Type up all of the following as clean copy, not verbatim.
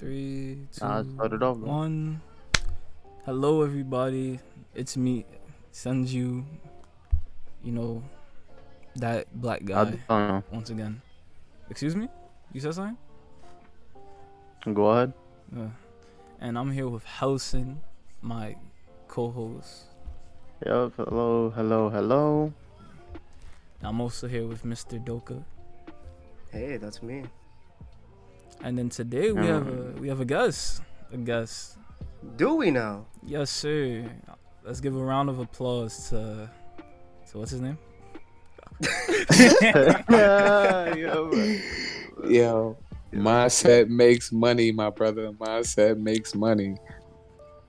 Three, Nah, two, start it off, bro. one. Hello, everybody. It's me, Senju. You know, that black I guy. don't know. Once again. Excuse me? You said something? Go ahead. Uh, and I'm here with Helsing, my co-host. Yep. Hello, hello, hello. I'm also here with Mr. Doka. Hey, that's me. And then today we have a guest. A guest. Do we now? Yes, sir. Let's give a round of applause to what's his name? Yo, mindset makes money, my brother. Mindset makes money.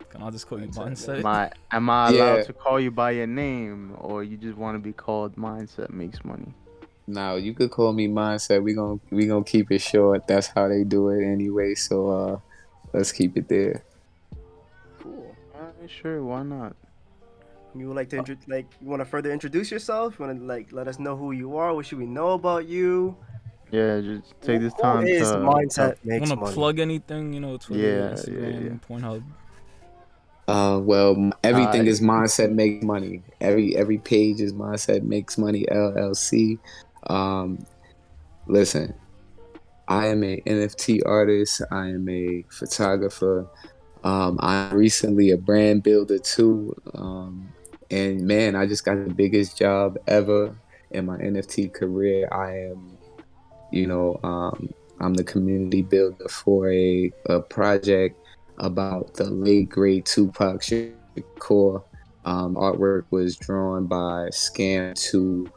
Can I just call you Mindset, Mindset? Am I allowed Yeah. to call you by your name, or you just want to be called Mindset Makes Money? Now you could call me mindset. We gonna keep it short. That's how they do it anyway. So let's keep it there. Cool. Alright, sure, why not? You would like to you want to further introduce yourself? You want to let us know who you are? What should we know about you? Yeah, just take this Who time is to mindset makes Want to money? plug anything? Twitter, yeah, yeah. Instagram, Pornhub. Well, everything Alright. is mindset makes money. Every page is mindset makes money. LLC. Um, listen, I am a NFT artist. I am a photographer. I'm recently a brand builder too. And man, I just got the biggest job ever in my NFT career. I'm the community builder for a project about the late great Tupac Shakur. Artwork was drawn by Scam 2,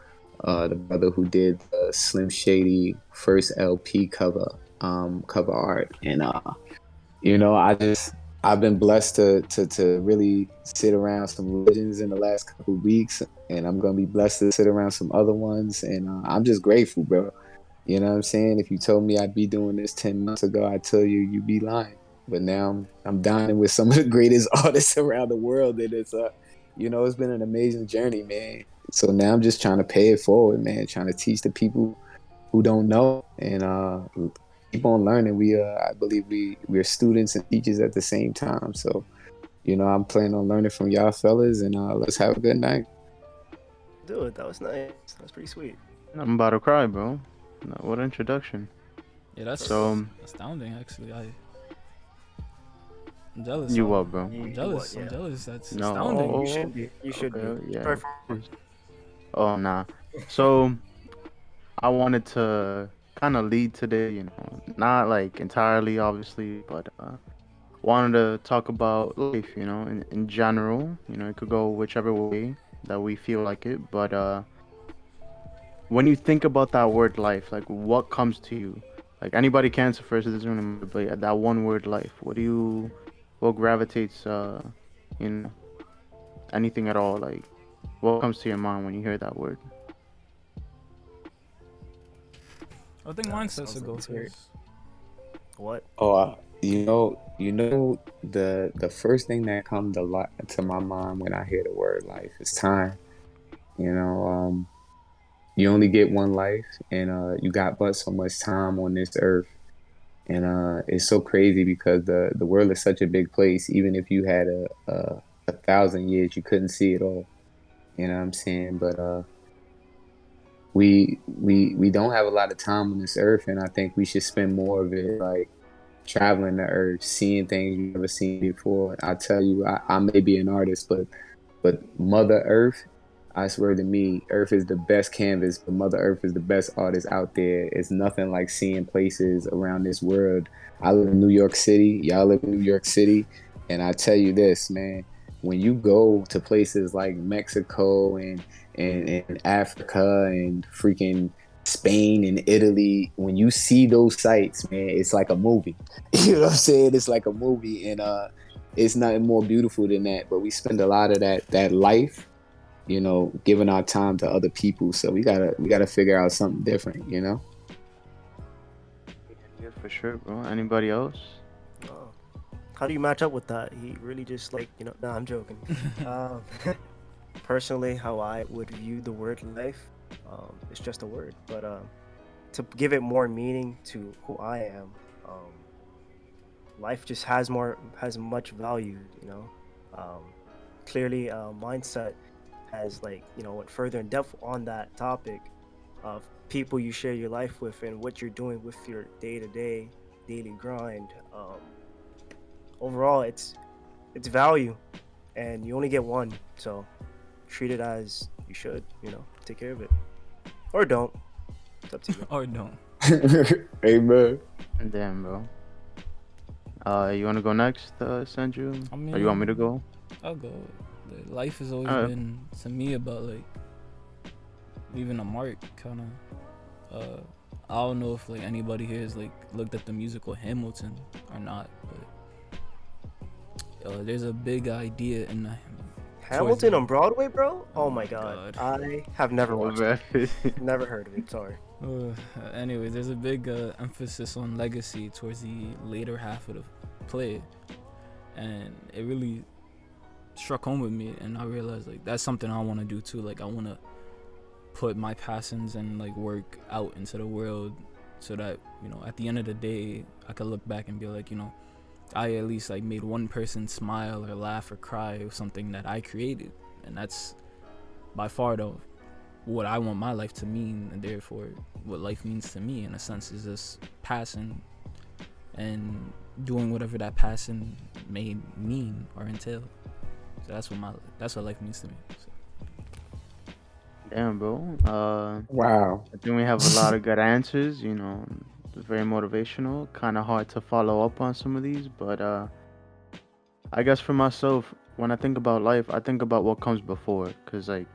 the brother who did the Slim Shady first LP cover art. And I've been blessed to really sit around some legends in the last couple of weeks, and I'm gonna be blessed to sit around some other ones, and I'm just grateful, bro. You know what I'm saying? If you told me I'd be doing this 10 months ago, I'd tell you you'd be lying. But now I'm dining with some of the greatest artists around the world, and it's been an amazing journey, man. So now I'm just trying to pay it forward, man. Trying to teach the people who don't know, and keep on learning. I believe we're students and teachers at the same time. So I'm planning on learning from y'all fellas, and let's have a good night. Dude, that was nice. That's pretty sweet. I'm about to cry, bro. No, what introduction. Yeah, that's So, astounding. Actually, I'm jealous. you what, bro? I'm You jealous. what? I'm Yeah. jealous. That's No. astounding. You should be. You should Okay, be. yeah. Perfect. Oh, nah. So, I wanted to kind of lead today, not like entirely, obviously, but wanted to talk about life, in general. It could go whichever way that we feel like it, but when you think about that word life, like what comes to you? Like anybody can answer first, it doesn't really matter, but yeah, that one word life, what gravitates, you know, anything at all, like what comes to your mind when you hear that word? I think mindsets Sounds will like go it's weird. first. What? Oh, the first thing that comes to my mind when I hear the word life is time. You know, you only get one life, and you got but so much time on this earth. And it's so crazy because the world is such a big place. Even if you had a thousand years, you couldn't see it all. You know what I'm saying? But we don't have a lot of time on this earth, and I think we should spend more of it like traveling the earth, seeing things you've never seen before. I tell you, I may be an artist, but Mother Earth, I swear to me, Earth is the best canvas, but Mother Earth is the best artist out there. It's nothing like seeing places around this world. I live in New York City. Y'all live in New York City. And I tell you this, man, when you go to places like Mexico and Africa and freaking Spain and Italy, when you see those sites, man, it's like a movie. You know what I'm saying? It's like a movie. And it's nothing more beautiful than that. But we spend a lot of that life, giving our time to other people. So we gotta figure out something different. Yeah, for sure, bro. Anybody else? Oh. How do you match up with that? He really just Nah, I'm joking. um, Personally, how I would view the word life, it's just a word. But to give it more meaning to who I am, life just has much value, you know. Um, Clearly, mindset has like went further in depth on that topic of people you share your life with and what you're doing with your day-to-day daily grind. Overall, it's value, and you only get one, so treat it as you should. Take care of it, or don't. It's up to you. Or don't. Hey, bro. Damn, bro. You wanna go next, Sanju? I Or you want me to mean, go? I'll go. Like, life has always Alright. been to me about like leaving a mark, kind of. I don't know if like anybody here has like looked at the musical Hamilton or not, but there's a big idea in the Hamilton the- on Broadway, bro? Oh Oh my my god. God. I have never Oh, watched man. it. Never heard of it. Sorry. Anyways, there's a big emphasis on legacy towards the later half of the play, and it really struck home with me, and I realized like that's something I want to do too. Like I want to put my passions and like work out into the world, so that at the end of the day I could look back and be like, I at least like made one person smile or laugh or cry with something that I created, and that's by far the what I want my life to mean, and therefore what life means to me in a sense is just passion and doing whatever that passion may mean or entail. So that's what life means to me. So. Damn, bro. Wow. I think we have a lot of good answers. It's very motivational. Kind of hard to follow up on some of these, but I guess for myself, when I think about life, I think about what comes before. Cause like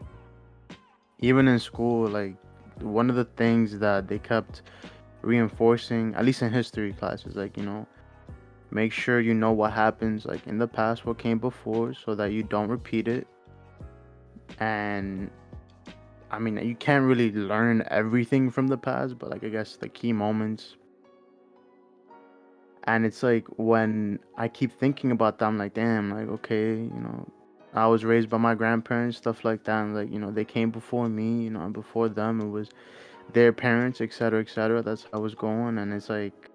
even in school, like one of the things that they kept reinforcing, at least in history classes, like make sure you know what happens like in the past, what came before, so that you don't repeat it. And I mean, you can't really learn everything from the past, but like I guess the key moments. And it's like when I keep thinking about that, I'm like, damn, like okay, I was raised by my grandparents, stuff like that. And like, they came before me, and before them it was their parents, etc., etc. That's how it was going. And it's like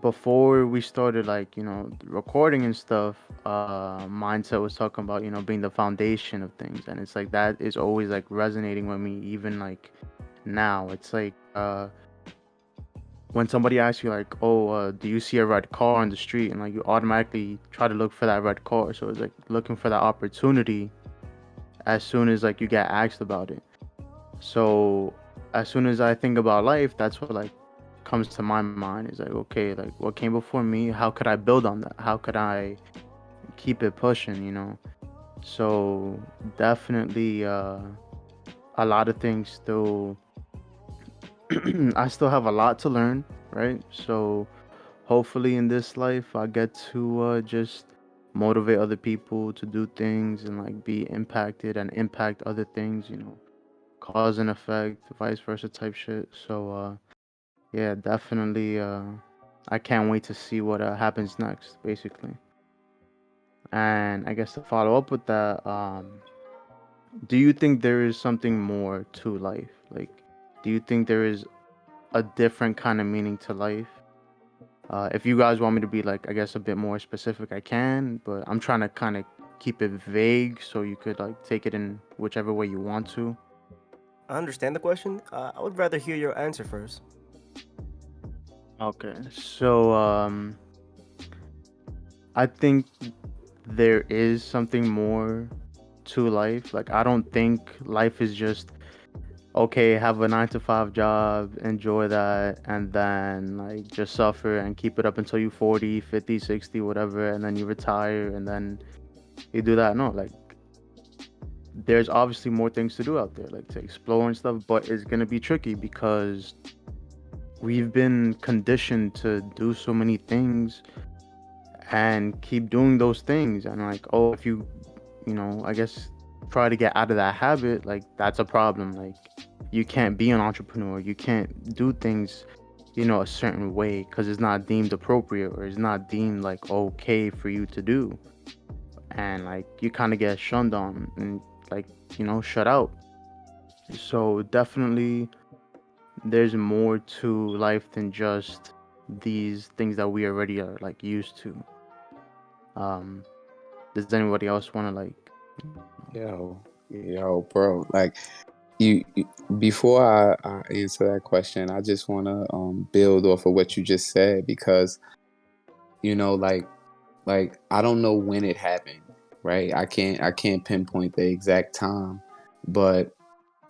before we started like recording and stuff, mindset was talking about being the foundation of things, and it's like that is always like resonating with me even like now. It's like when somebody asks you like, oh, do you see a red car on the street, and like you automatically try to look for that red car. So it's like looking for that opportunity as soon as like you get asked about it. So as soon as I think about life, that's what like comes to my mind, is like, okay, like what came before me, how could I build on that, how could I keep it pushing. So definitely a lot of things still I still have a lot to learn, right? So hopefully in this life I get to just motivate other people to do things and like be impacted and impact other things, cause and effect, vice versa type shit. So yeah, definitely I can't wait to see what happens next, basically. And I guess to follow up with that, do you think there is something more to life? Like, do you think there is a different kind of meaning to life? If you guys want me to be like, I guess a bit more specific, I can, but I'm trying to kind of keep it vague so you could like take it in whichever way you want to. I understand the question. I would rather hear your answer first. Okay, so I think there is something more to life. Like, I don't think life is just okay, have a 9 to 5 job, enjoy that, and then like just suffer and keep it up until you 40, 50, 60, whatever, and then you retire and then you do that. No, like there's obviously more things to do out there, like to explore and stuff, but it's gonna be tricky because we've been conditioned to do so many things and keep doing those things. And like, oh, if you I guess try to get out of that habit, like that's a problem. Like you can't be an entrepreneur, you can't do things a certain way because it's not deemed appropriate or it's not deemed like okay for you to do. And like you kind of get shunned on and like shut out. So definitely there's more to life than just these things that we already are like used to. Does anybody else want to like? Yo, bro. Like you before I answer that question, I just want to build off of what you just said, because like I don't know when it happened, right? I can't pinpoint the exact time, but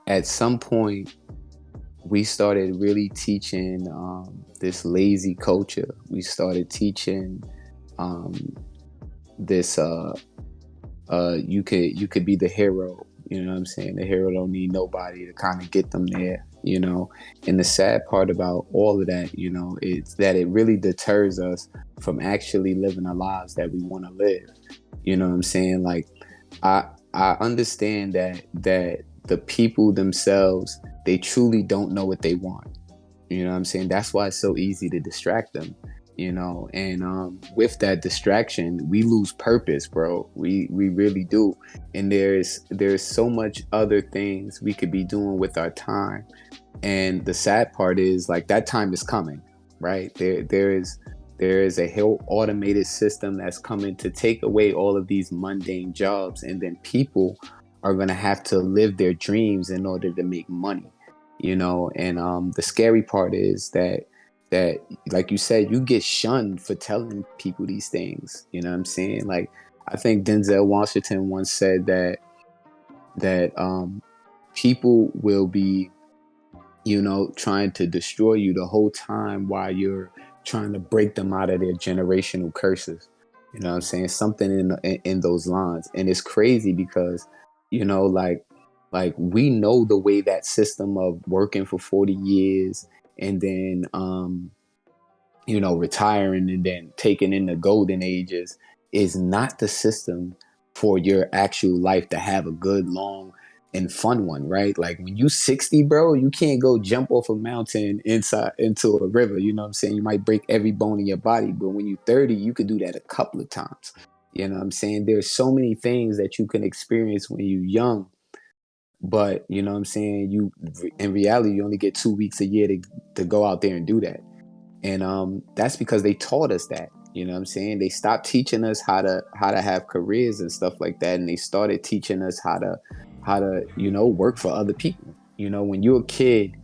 at some point we started really teaching this lazy culture. We started teaching um, this you could be the hero. You know what I'm saying? The hero don't need nobody to kind of get them there. And the sad part about all of that, it's that it really deters us from actually living the lives that we want to live. You know what I'm saying? Like, I understand that the people themselves, they truly don't know what they want. You know what I'm saying? That's why it's so easy to distract them. And with that distraction, we lose purpose, bro. We really do. And there's so much other things we could be doing with our time. And the sad part is, like, that time is coming, right? There is a whole automated system that's coming to take away all of these mundane jobs, and then people are gonna have to live their dreams in order to make money. And the scary part is that like you said, you get shunned for telling people these things. You know what I'm saying? Like, I think Denzel Washington once said that people will be trying to destroy you the whole time while you're trying to break them out of their generational curses. You know what I'm saying? Something in those lines. And it's crazy because like we know the way that system of working for 40 years and then retiring and then taking in the golden ages is not the system for your actual life to have a good, long, and fun one, right? Like, when you 60, bro, you can't go jump off a mountain into a river. You know what I'm saying? You might break every bone in your body, but when you're 30, you could do that a couple of times. You know what I'm saying? There's so many things that you can experience when you're young, but you know what I'm saying? In reality, you only get 2 weeks a year to go out there and do that. And that's because they taught us that. You know what I'm saying? They stopped teaching us how to have careers and stuff like that, and they started teaching us how to work for other people. When you're a kid,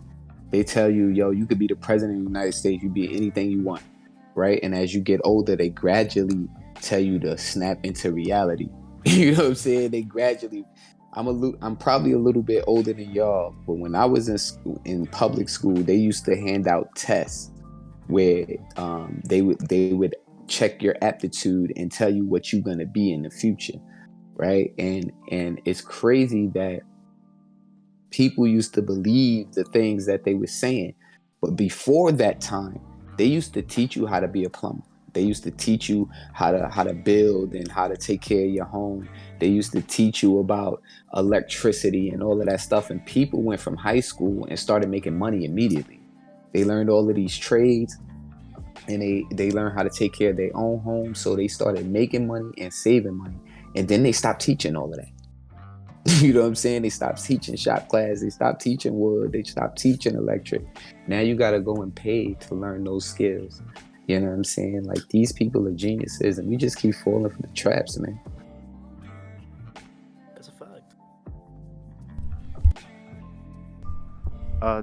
they tell you, yo, you could be the president of the United States, you be anything you want, right? And as you get older, they gradually tell you to snap into reality. You know what I'm saying? They gradually. I'm probably a little bit older than y'all, but when I was in public school, they used to hand out tests where they would check your aptitude and tell you what you're gonna be in the future, right? And it's crazy that people used to believe the things that they were saying, but before that time, they used to teach you how to be a plumber. They used to teach you how to build and how to take care of your home. They used to teach you about electricity and all of that stuff. And people went from high school and started making money immediately. They learned all of these trades, and they learned how to take care of their own home. So they started making money and saving money. And then they stopped teaching all of that. You know what I'm saying? They stopped teaching shop class. They stopped teaching wood. They stopped teaching electric. Now you got to go and pay to learn those skills. You know what I'm saying? Like, these people are geniuses, and we just keep falling for the traps, man. That's a fact.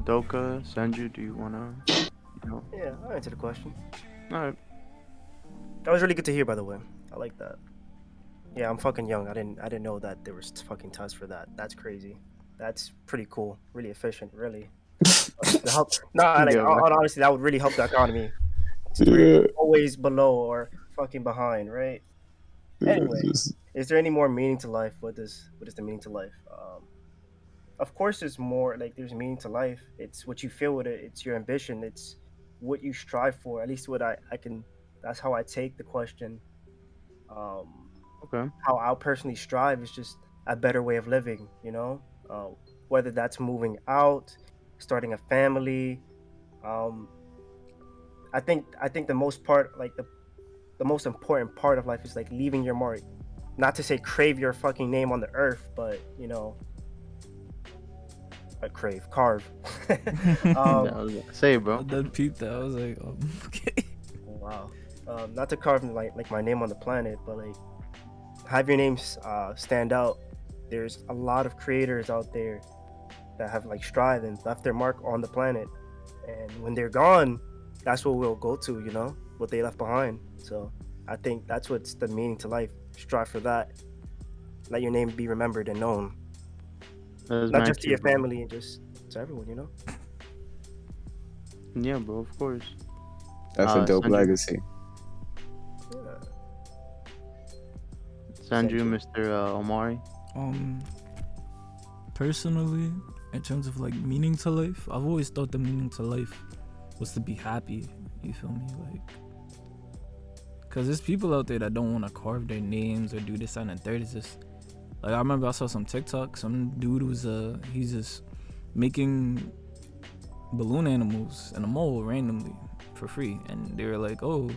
Doka, Senju, do you wanna? Yeah, I'll answer the question. All right. That was really good to hear, by the way. I like that. Yeah, I'm fucking young. I didn't know that there was fucking tests for that. That's crazy. That's pretty cool. Really efficient. Really. Honestly, that would really help the economy. We're always below or fucking behind, right? Anyway, is there any more meaning to life? What is the meaning to life? Of course, there's more. Like, there's meaning to life. It's what you feel with it. It's your ambition. It's what you strive for. At least what I can. That's how I take the question. Okay. How I personally strive is just a better way of living. Whether that's moving out, starting a family. I think the most part, like the most important part of life is like leaving your mark. Not to say crave your fucking name on the earth, but carve. I was gonna say, bro. I did peep that. I was like, okay. Wow. Not to carve like my name on the planet, but like have your names stand out. There's a lot of creators out there that have like strived and left their mark on the planet, and when they're gone, that's what we'll go to. You know what they left behind. So I think that's what's the meaning to life. Strive for that. Let your name be remembered and known, That is not mad just to cute, your bro. family and just to everyone. You know. Yeah, bro, of course. That's a dope Sanju, legacy. Yeah. Sanju, Sanju. Mr. Omari. Personally, in terms of like meaning to life, I've always thought the meaning to life was to be happy. You feel me? Like, cause there's people out there that don't want to carve their names or do this and the third. It's just like I remember I saw some TikTok. Some dude was he's just making balloon animals in a mall randomly for free, and they were like, "Oh,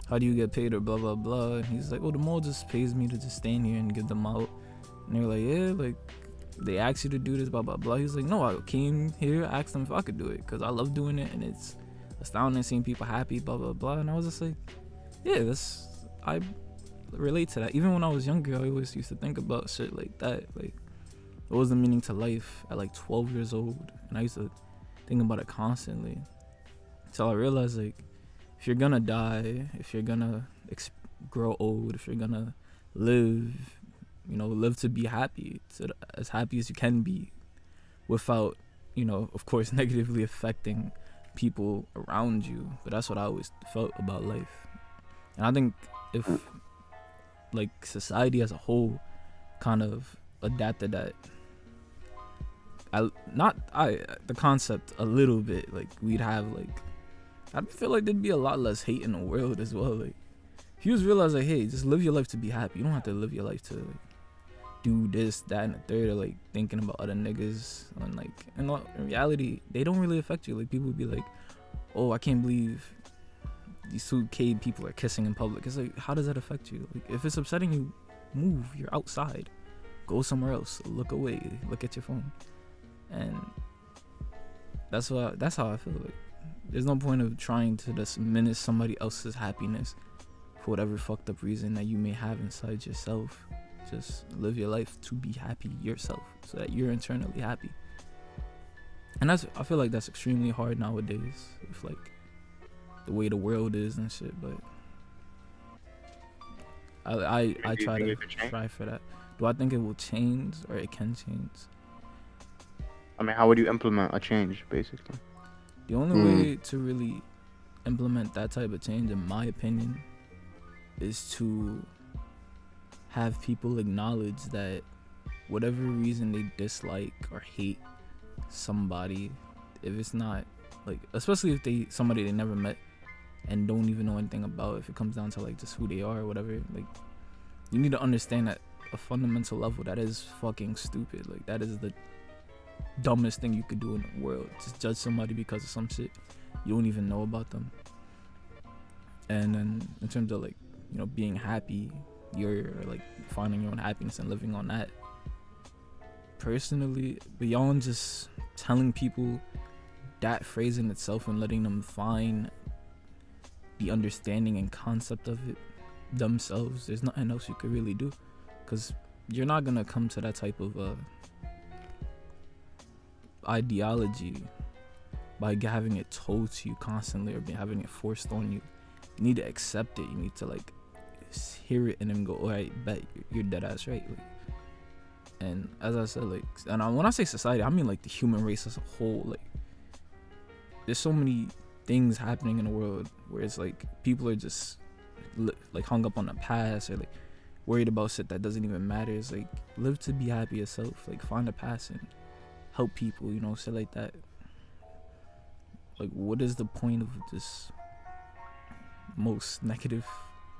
how do you get paid?" or blah blah blah. And he's like, "Oh, the mall just pays me to just stand here and give them out." And they were like, "Yeah, like they asked you to do this, blah blah blah." He's like, "No, I came here, asked them if I could do it because I love doing it, and it's astounding seeing people happy, blah blah blah." And I was just like, "Yeah, I relate to that." Even when I was younger, I always used to think about shit like that. Like, what was the meaning to life at like 12 years old? And I used to think about it constantly. So I realized, like, if you're gonna die, if you're gonna grow old, if you're gonna live, live to be happy, as happy as you can be, without, of course, negatively affecting people around you. But that's what I always felt about life. And I think if, like, society as a whole kind of adapted that, the concept a little bit, like, we'd have, like, I feel like there'd be a lot less hate in the world as well. Like, if you just realize, like, hey, just live your life to be happy. You don't have to live your life to, like, do this, that, and the third, or, like, thinking about other niggas. And, like, in reality, they don't really affect you. Like, people would be like, oh, I can't believe these two gay people are kissing in public. It's like, how does that affect you? Like, if it's upsetting you, move. You're outside. Go somewhere else. Look away. Look at your phone. And that's how I feel. Like, there's no point of trying to diminish somebody else's happiness for whatever fucked up reason that you may have inside yourself. Just live your life to be happy yourself, so that you're internally happy. And I feel like that's extremely hard nowadays with, like, the way the world is and shit. But I try to strive for that. Do I think it will change, or it can change? I mean, how would you implement a change, basically? The only way to really implement that type of change, in my opinion, is to have people acknowledge that whatever reason they dislike or hate somebody, if it's not, like, especially if somebody they never met and don't even know anything about, if it comes down to, like, just who they are or whatever, like, you need to understand that a fundamental level, that is fucking stupid. Like, that is the dumbest thing you could do in the world. Just judge somebody because of some shit you don't even know about them. And then in terms of, like, being happy, you're, like, finding your own happiness and living on that. Personally, beyond just telling people that phrase in itself and letting them find the understanding and concept of it themselves, there's nothing else you could really do, because you're not gonna come to that type of ideology by having it told to you constantly or having it forced on you. You need to accept it. You need to, like, hear it and then go, all right, bet you're dead ass right. Like, and as I said, like, and when I say society, I mean, like, the human race as a whole. Like, there's so many things happening in the world where it's like people are just like hung up on the past, or, like, worried about shit that doesn't even matter. It's like, live to be happy yourself. Like, find a passion, help people, shit like that. Like, what is the point of this most negative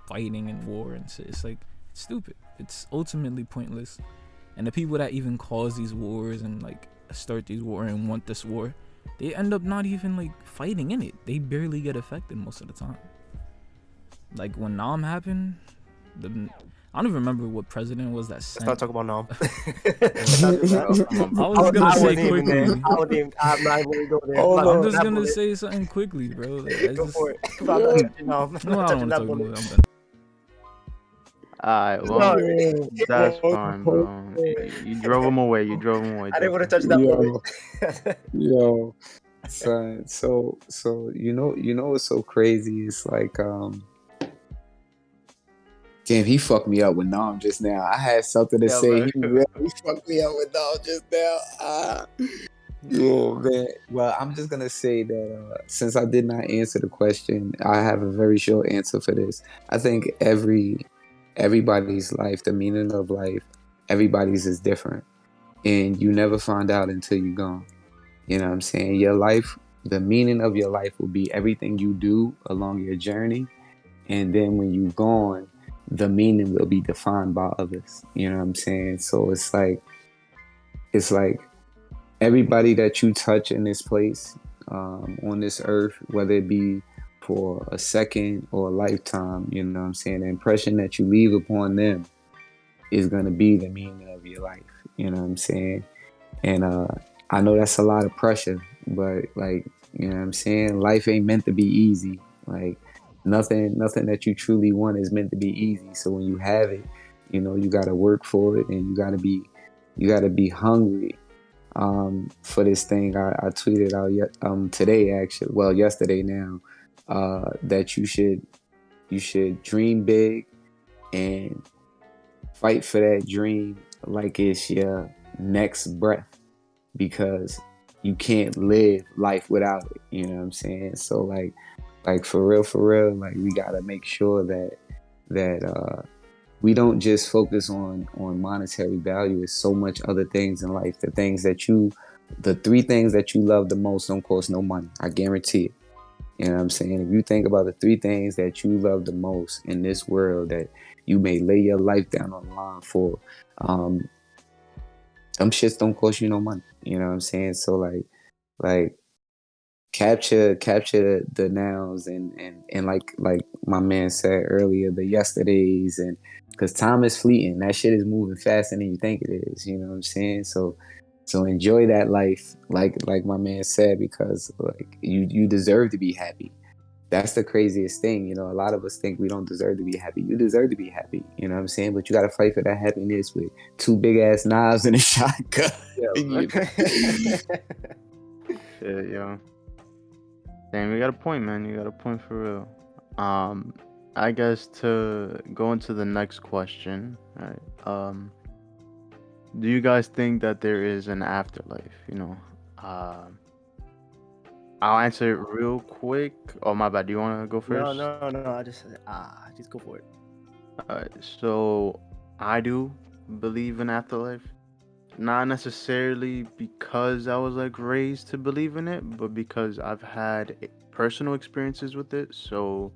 fighting and war and shit? It's like, it's stupid. It's ultimately pointless. And the people that even cause these wars and, like, start these wars and want this war, they end up not even, like, fighting in it. They barely get affected most of the time. Like, when Nam happened, I don't even remember what president was that Let's sent. not talk about Nam. Bro, come on, I bro. was gonna I say wasn't even there. quickly. I wouldn't even. I'm not even gonna go there. Hold I'm not I'm touching just that gonna bullet. say something quickly, bro. Like, I Go just for it. I'm not Yo, touching Nam. I'm no, not I don't touching want that to talk bullet. about it. I'm done. Alright, well, Sorry. yo, that's Well, fine, bro. You drove him away. You drove him away, I didn't want to Joker. touch that yo, bullet. yo, son. So you know what's so crazy? It's like damn, he fucked me up with Nom just now. I had something to Yeah, say. bro. He really fucked me up with Nom just now. Yo, man. Well, I'm just gonna say that since I did not answer the question, I have a very short answer for this. I think everybody's life, the meaning of life, everybody's is different, and you never find out until you're gone. You know what I'm saying? Your life, the meaning of your life will be everything you do along your journey, and then when you're gone, the meaning will be defined by others. You know what I'm saying? So it's like everybody that you touch in this place, on this earth, whether it be for a second or a lifetime, you know what I'm saying? The impression that you leave upon them is gonna be the meaning of your life. You know what I'm saying? And I know that's a lot of pressure, but like, you know what I'm saying? Life ain't meant to be easy. Like nothing that you truly want is meant to be easy. So when you have it, you know, you gotta work for it, and you gotta be hungry for this thing. I tweeted out today, actually, well, yesterday now, that you should dream big and fight for that dream like it's your next breath, because you can't live life without it. You know what I'm saying? So like for real, like we gotta make sure that we don't just focus on monetary value. It's so much other things in life. The three things that you love the most don't cost no money. I guarantee it. You know what I'm saying? If you think about the three things that you love the most in this world that you may lay your life down on the line for, some shits don't cost you no money. You know what I'm saying? So like capture the nows and like my man said earlier, the yesterdays, and because time is fleeting, that shit is moving faster than you think it is. You know what I'm saying? So enjoy that life, like my man said, because like you deserve to be happy. That's the craziest thing. You know, a lot of us think we don't deserve to be happy. You deserve to be happy. You know what I'm saying? But you got to fight for that happiness with two big ass knives and a shotgun. You know? Shit, yo. Damn, you got a point, man. You got a point for real. I guess to go into the next question, right? Do you guys think that there is an afterlife? I'll answer it real quick. Oh, my bad. Do you want to go first? No. Just go for it. So I do believe in afterlife. Not necessarily because I was like raised to believe in it, but because I've had personal experiences with it. So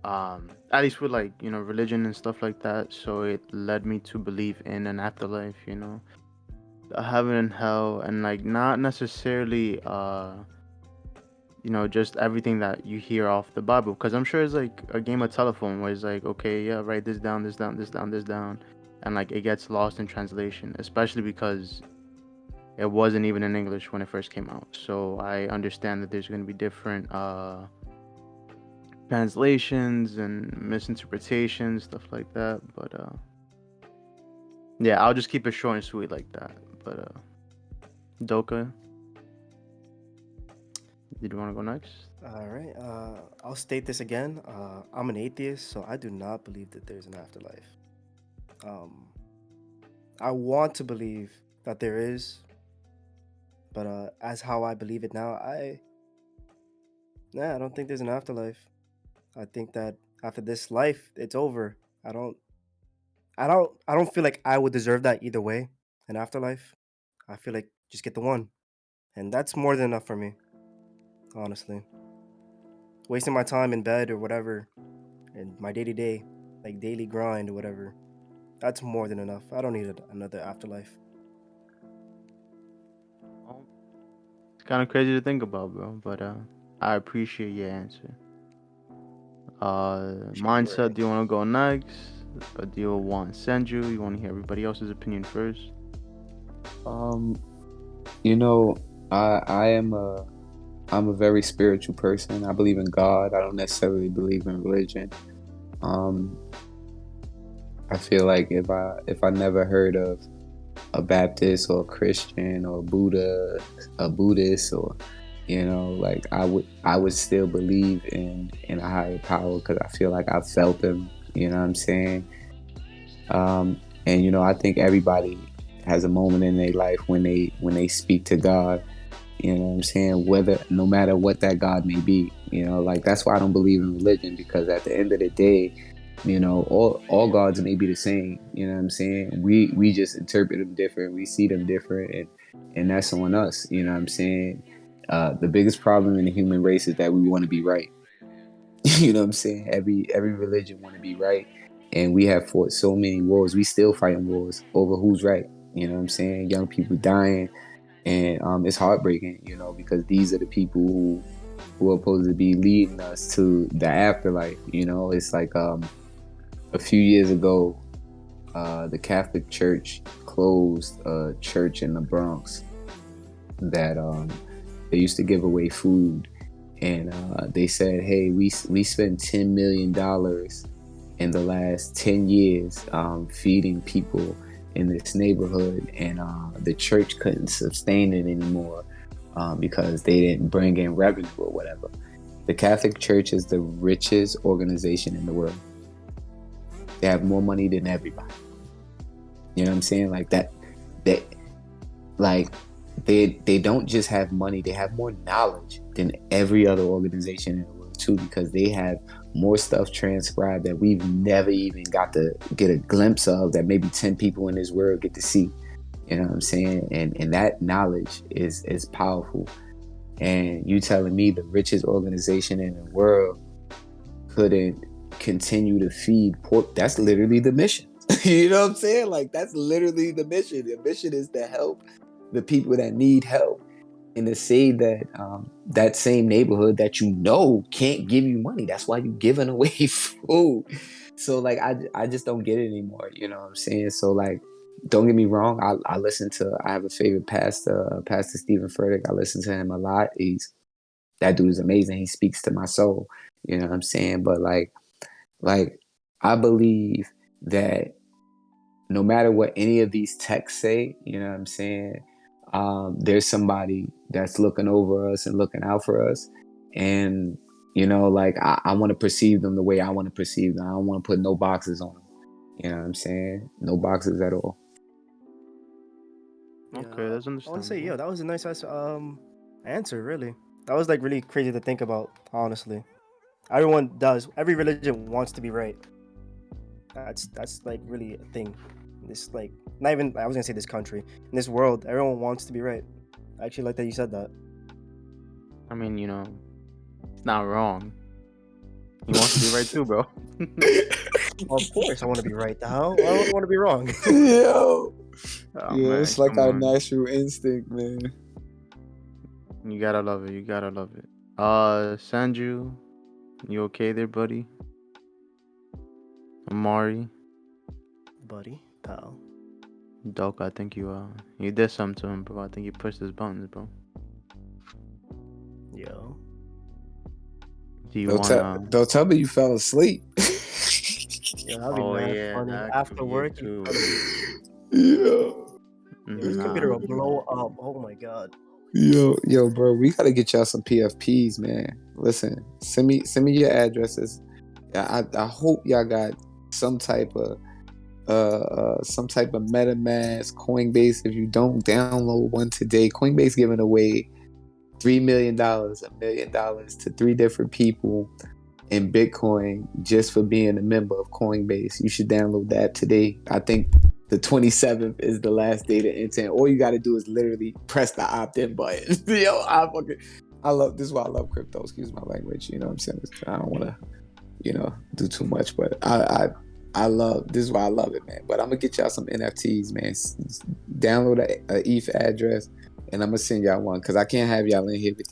at least with like, religion and stuff like that. So it led me to believe in an afterlife, heaven and hell, and like not necessarily just everything that you hear off the Bible, because I'm sure it's like a game of telephone where it's like, okay, yeah, write this down, this down, this down, this down, and like it gets lost in translation, especially because it wasn't even in English when it first came out. So I understand that there's going to be different translations and misinterpretations, stuff like that. But yeah, I'll just keep it short and sweet like that. But Doka, did you want to go next? All right. I'll state this again. I'm an atheist, so I do not believe that there's an afterlife. I want to believe that there is, but as how I believe it now, I don't think there's an afterlife. I think that after this life, it's over. I don't feel like I would deserve that either way. An afterlife. I feel like just get the one, and that's more than enough for me, honestly. Wasting my time in bed or whatever, and my day to day, like daily grind or whatever, that's more than enough. I don't need another afterlife. Well, it's kind of crazy to think about, bro. But I appreciate your answer. Mindset. Do you want to go next? But do you want Sanju? You want to hear everybody else's opinion first? Um, you know, I'm a very spiritual person. I believe in God. I don't necessarily believe in religion. Um, I feel like if I never heard of a Baptist or a Christian or Buddha, a Buddhist, or like I would still believe in a higher power because I feel like I've felt them. You know what I'm saying? And I think everybody has a moment in their life when they speak to God. You know what I'm saying? Whether no matter what that God may be, like that's why I don't believe in religion, because at the end of the day, all gods may be the same. You know what I'm saying? We just interpret them different. We see them different, and that's on us. You know what I'm saying? The biggest problem in the human race is that we want to be right. You know what I'm saying? Every religion want to be right, and we have fought so many wars. We still fighting wars over who's right. You know what I'm saying? Young people dying, and it's heartbreaking. Because these are the people who are supposed to be leading us to the afterlife. It's like a few years ago, the Catholic Church closed a church in the Bronx that they used to give away food, and they said, "Hey, we spent $10 million in the last 10 years feeding people in this neighborhood, and the church couldn't sustain it anymore because they didn't bring in revenue or whatever." The Catholic Church is the richest organization in the world. They have more money than everybody. You know what I'm saying? Like that, they don't just have money, they have more knowledge than every other organization in the world too, because they have more stuff transcribed that we've never even got to get a glimpse of, that maybe 10 people in this world get to see. You know what I'm saying? And that knowledge is powerful. And you telling me the richest organization in the world couldn't continue to feed poor? That's literally the mission. You know what I'm saying? Like, that's literally the mission. The mission is to help the people that need help, and to say that that same neighborhood that can't give you money. That's why you're giving away food. So like, I just don't get it anymore. You know what I'm saying? So like, don't get me wrong. I have a favorite pastor, Pastor Stephen Furtick. I listen to him a lot. That dude is amazing. He speaks to my soul. You know what I'm saying? But like I believe that no matter what any of these texts say, you know what I'm saying, there's somebody that's looking over us and looking out for us. And, like, I want to perceive them the way I want to perceive them. I don't want to put no boxes on them. You know what I'm saying? No boxes at all. Okay, that's I want to say, understandable. that was a nice answer, really. That was like really crazy to think about, honestly. Everyone does. Every religion wants to be right. That's like really a thing. This, like, not even, I was gonna say this country. In this world, everyone wants to be right. I actually like that you said that. I mean, it's not wrong. He wants to be right too, bro. Well, of course, I want to be right. The hell? Why would I want to be wrong? Yo, Oh, man, it's like come our on. natural instinct, man. You gotta love it. You gotta love it. Sanju, you okay there, buddy? Amari, Buddy, pal. Doc, I think you did something to him, bro. I think you pushed his buttons, bro. Yo. Do you wanna? Don't tell me you fell asleep. Yo, that'd be Oh mad yeah, funny. that could After be it work, you too. tell me, Yo, yo, this Nah. computer will blow up. Oh my god. yo, bro, we gotta get y'all some PFPs, man. Listen, send me your addresses. I hope y'all got some type of MetaMask, Coinbase. If you don't, download one today. Coinbase giving away $3 million, $1 million to 3 different people in Bitcoin just for being a member of Coinbase. You should download the app today. I think the 27th is the last day to enter. All you got to do is literally press the opt-in button. Yo, I love this. Is why I love crypto. Excuse my language. You know what I'm saying? I don't want to, do too much, but I love this. Is why I love it, man. But I'm gonna get y'all some NFTs, man. Download a ETH address, and I'm gonna send y'all one because I can't have y'all in here with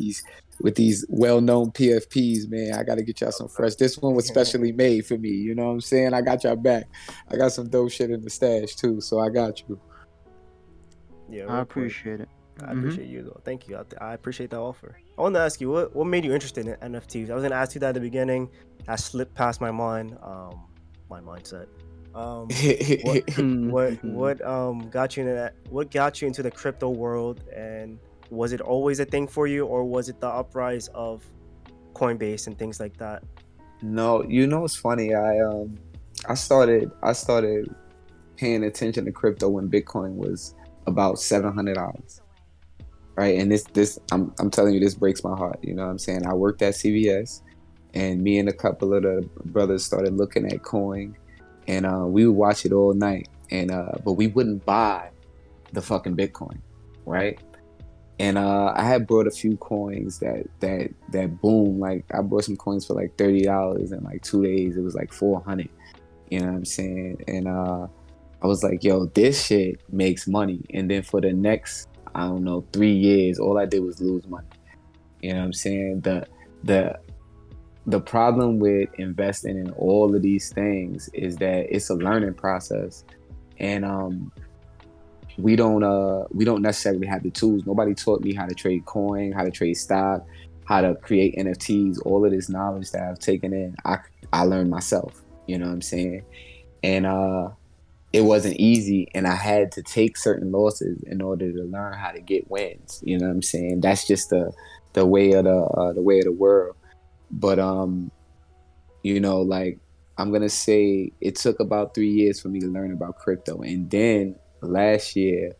with these well-known PFPs, man. I gotta get y'all some fresh. This one was specially made for me. You know what I'm saying? I got y'all back. I got some dope shit in the stash too, so I got you. Yeah, I real quick. appreciate it. I appreciate you though. Thank you. I appreciate that offer. I want to ask you what made you interested in NFTs. I was gonna ask you that at the beginning. That slipped past my mind. My mindset. What got you into that? What got you into the crypto world? And was it always a thing for you, or was it the uprise of Coinbase and things like that? No, it's funny. I started paying attention to crypto when Bitcoin was about $700. Right. And this I'm telling you, this breaks my heart. You know what I'm saying? I worked at CVS, and me and a couple of the brothers started looking at coin, and we would watch it all night. And but we wouldn't buy the fucking Bitcoin, right? And I had brought a few coins that boom. Like I bought some coins for like $30 in like 2 days. It was like 400. You know what I'm saying? And I was like, yo, this shit makes money. And then for the next, I don't know, 3 years, all I did was lose money. You know what I'm saying? The problem with investing in all of these things is that it's a learning process, and we don't necessarily have the tools. Nobody taught me how to trade coin, how to trade stock, how to create NFTs. All of this knowledge that I've taken in, I learned myself. You know what I'm saying? And it wasn't easy, and I had to take certain losses in order to learn how to get wins. You know what I'm saying? That's just the way of the world. But like I'm gonna say it took about 3 years for me to learn about crypto, and then last year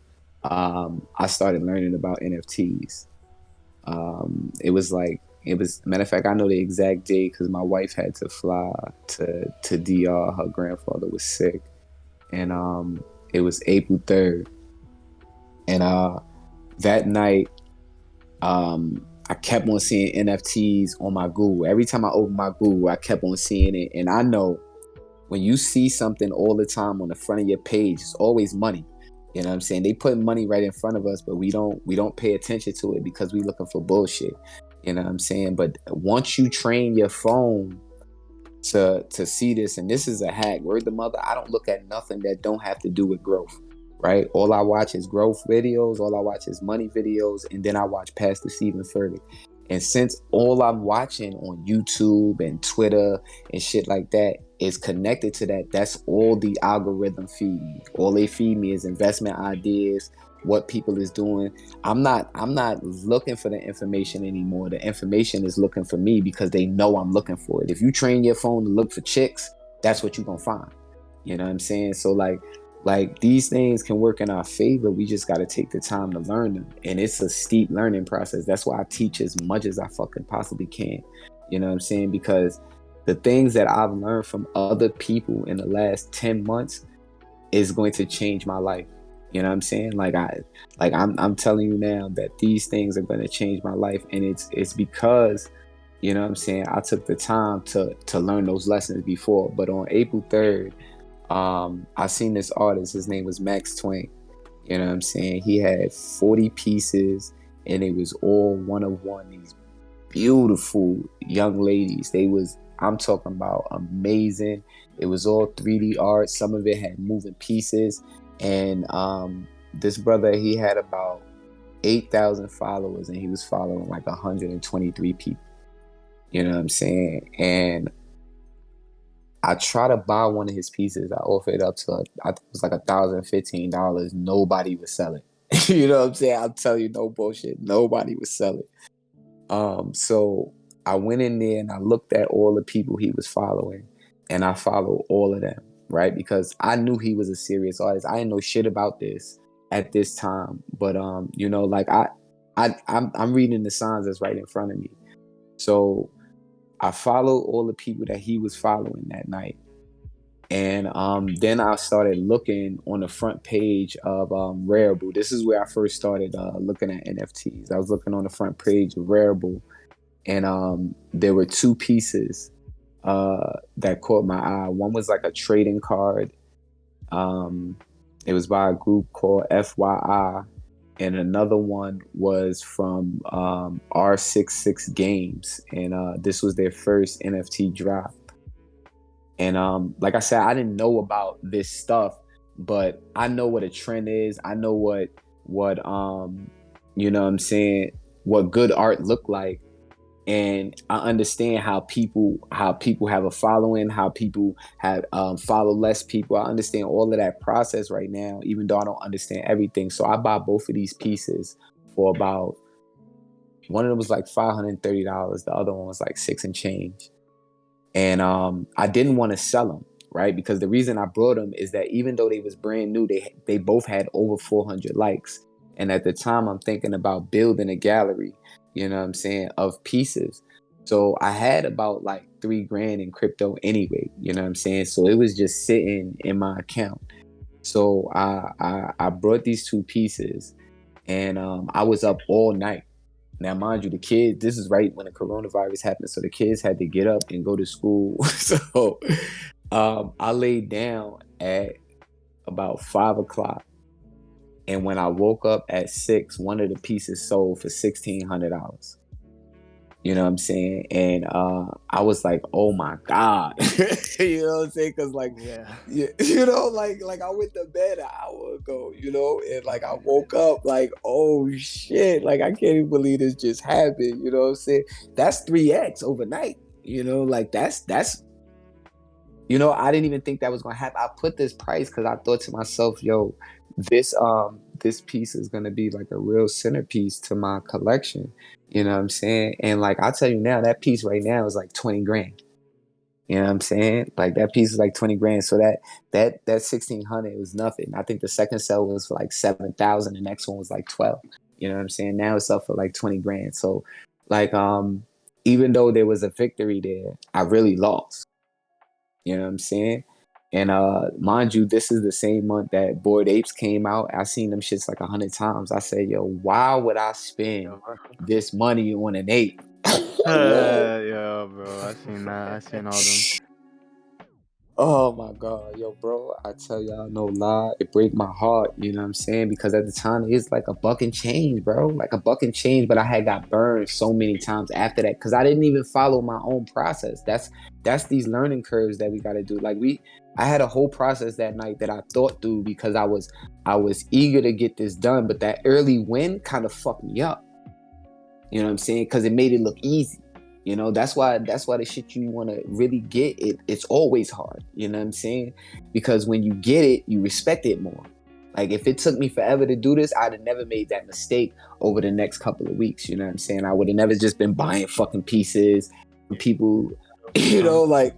I started learning about NFTs. It was matter of fact, I know the exact date because my wife had to fly to DR. Her grandfather was sick, and it was April 3rd, and that night I kept on seeing NFTs on my Google. Every time I opened my Google, I kept on seeing it. And I know when you see something all the time on the front of your page, it's always money. You know what I'm saying? They put money right in front of us, but we don't pay attention to it because we're looking for bullshit. You know what I'm saying? But once you train your phone to see this, and this is a hack, word the mother, I don't look at nothing that don't have to do with growth. Right? All I watch is growth videos, all I watch is money videos, and then I watch Pastor Stephen Furtick. And since all I'm watching on YouTube and Twitter and shit like that is connected to that, that's all the algorithm feed me. All they feed me is investment ideas, what people is doing. I'm not looking for the information anymore. The information is looking for me because they know I'm looking for it. If you train your phone to look for chicks, that's what you're gonna find. You know what I'm saying? So like these things can work in our favor. We just got to take the time to learn them, and it's a steep learning process. That's why I teach as much as I fucking possibly can. You know what I'm saying? Because the things that I've learned from other people in the last 10 months is going to change my life. You know what I'm saying? I'm telling you now that these things are going to change my life, and it's because, you know what I'm saying, I took the time to learn those lessons before. But on April 3rd, I seen this artist, his name was Max Twain. You know what I'm saying? He had 40 pieces, and it was all one of one. These beautiful young ladies. I'm talking about amazing. It was all 3D art. Some of it had moving pieces. And this brother, he had about 8,000 followers, and he was following like 123 people. You know what I'm saying? And I tried to buy one of his pieces. I offered it up to, I think it was like $1,015. Nobody would sell it. You know what I'm saying? I'll tell you, no bullshit. Nobody would sell it. So I went in there and I looked at all the people he was following, and I followed all of them, right? Because I knew he was a serious artist. I didn't know shit about this at this time, but I'm reading the signs that's right in front of me. So I followed all the people that he was following that night. And then I started looking on the front page of Rarible. This is where I first started looking at NFTs. I was looking on the front page of Rarible, and there were two pieces that caught my eye. One was like a trading card. It was by a group called FYI, and another one was from R66 Games, and this was their first NFT drop. And like I said, I didn't know about this stuff, but I know what a trend is. I know what you know what I'm saying, what good art look like. And I understand how people have a following, how people have follow less people. I understand all of that process right now, even though I don't understand everything. So I bought both of these pieces for about, one of them was like $530, the other one was like $6 and change. And I didn't want to sell them, right? Because the reason I brought them is that even though they was brand new, they both had over 400 likes. And at the time, I'm thinking about building a gallery, you know what I'm saying, of pieces. So I had about like $3,000 in crypto anyway, you know what I'm saying? So it was just sitting in my account. So I brought these two pieces, and I was up all night. Now, mind you, the kids, this is right when the coronavirus happened. So the kids had to get up and go to school. So I laid down at about 5 o'clock. And when I woke up at 6, one of the pieces sold for $1,600. You know what I'm saying? And I was like, oh my God. You know what I'm saying? Because like, Yeah. you know, like I went to bed an hour ago, you know, and like I woke up like, oh shit, like I can't even believe this just happened. You know what I'm saying? That's 3x overnight. You know, like that's you know, I didn't even think that was gonna happen. I put this price because I thought to myself, yo, this piece is gonna be like a real centerpiece to my collection. You know what I'm saying? And like I tell you now, that piece right now is like $20,000. You know what I'm saying? Like that piece is like $20,000. So that 1,600 was nothing. I think the second sale was for like 7,000. The next one was like 12. You know what I'm saying? Now it's up for like $20,000. So like even though there was a victory there, I really lost. You know what I'm saying? And mind you, this is the same month that Bored Apes came out. I seen them shits like 100 times. I said, yo, why would I spend this money on an ape? Yeah, bro. I seen that. I seen all them. Oh my God, yo, bro, I tell y'all no lie, it break my heart, you know what I'm saying? Because at the time it's like $1 and change, bro, like $1 and change. But I had got burned so many times after that because I didn't even follow my own process. That's these learning curves that we got to do. Like I had a whole process that night that I thought through because I was eager to get this done, but that early win kind of fucked me up. You know what I'm saying? Because it made it look easy. You know, that's why the shit you want to really get, it's always hard. You know what I'm saying? Because when you get it, you respect it more. Like if it took me forever to do this, I'd have never made that mistake over the next couple of weeks. You know what I'm saying? I would have never just been buying fucking pieces from people, you know, like.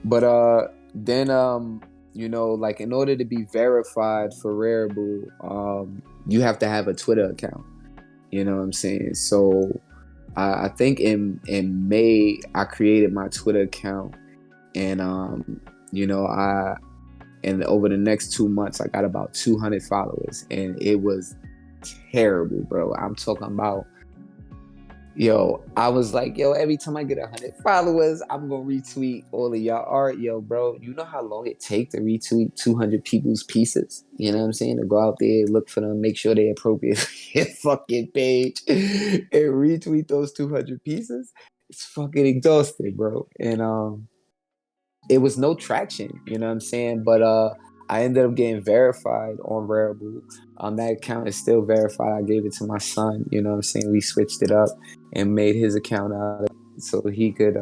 But then you know, like in order to be verified for Rarible, you have to have a Twitter account. You know what I'm saying? So I think in May I created my Twitter account, and you know, and over the next 2 months I got about 200 followers, and it was terrible, bro. I'm talking about, yo, I was like, yo, every time I get 100 followers, I'm gonna retweet all of y'all art. Yo, bro, you know how long it takes to retweet 200 people's pieces? You know what I'm saying? To go out there, look for them, make sure they're appropriate fucking page, and retweet those 200 pieces. It's fucking exhausting, bro. And it was no traction, you know what I'm saying? But I ended up getting verified on Rarible. That account is still verified. I gave it to my son, you know what I'm saying? We switched it up and made his account out of it so he could,